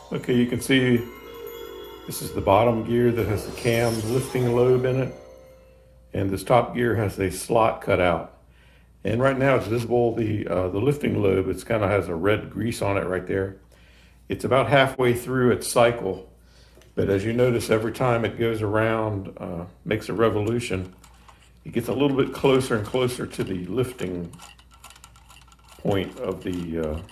Okay, you can see this is the bottom gear that has the cam lifting lobe in it, and this top gear has a slot cut out. And right now it's visible, the lifting lobe, it's kind of has a red grease on it right there. It's about halfway through its cycle, but as you notice, every time it goes around, makes a revolution, it gets a little bit closer and closer to the lifting point of the,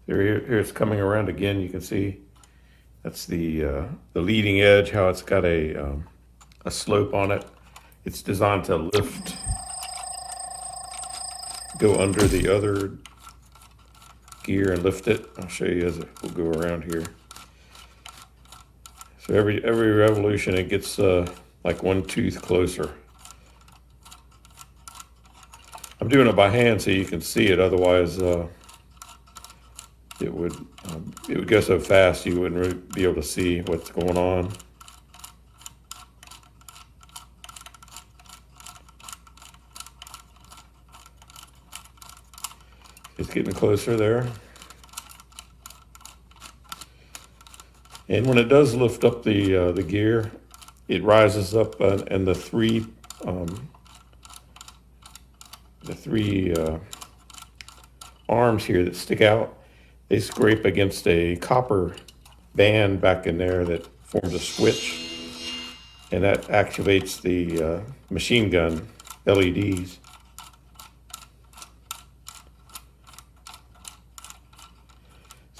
here it's coming around again. You can see that's the leading edge, how it's got a slope on it. It's designed to lift, go under the other gear and lift it. I'll show you as we'll go around here. So every revolution it gets like one tooth closer. I'm doing it by hand so you can see it. Otherwise, it would go so fast you wouldn't really be able to see what's going on. It's getting closer there. And when it does lift up the gear, it rises up, and the three arms here that stick out, they scrape against a copper band back in there that forms a switch, and that activates the machine gun LEDs.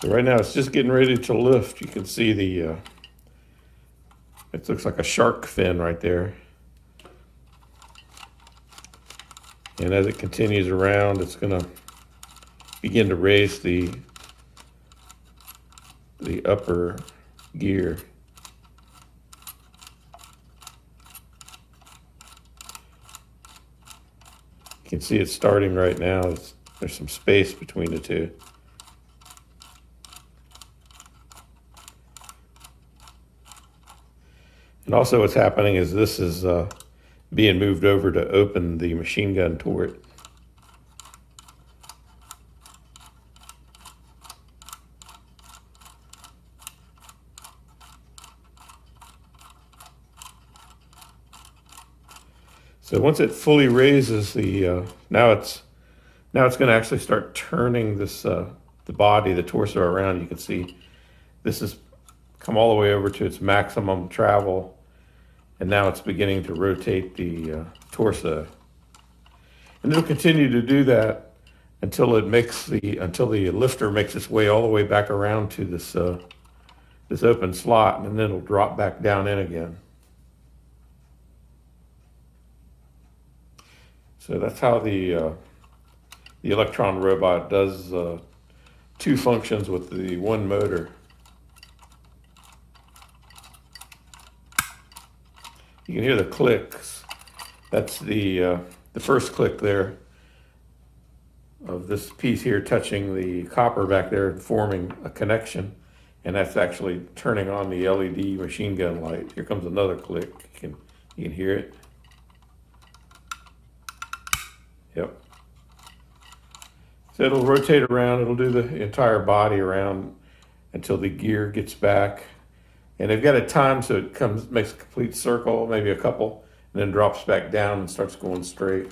So right now it's just getting ready to lift. You can see it looks like a shark fin right there. And as it continues around, it's gonna begin to raise the upper gear. You can see it's starting right now. There's some space between the two. And also what's happening is this is being moved over to open the machine gun turret. So once it fully raises now it's going to actually start turning this the body, the torso around. You can see this has come all the way over to its maximum travel. And now it's beginning to rotate the torso. And it'll continue to do that until the lifter makes its way all the way back around to this open slot, and then it'll drop back down in again. So that's how the Electron Robot does two functions with the one motor. You can hear the clicks. That's the first click there of this piece here touching the copper back there and forming a connection. And that's actually turning on the LED machine gun light. Here comes another click. You can hear it. Yep. So it'll rotate around. It'll do the entire body around until the gear gets back. And they've got a time so it makes a complete circle, maybe a couple, and then drops back down and starts going straight.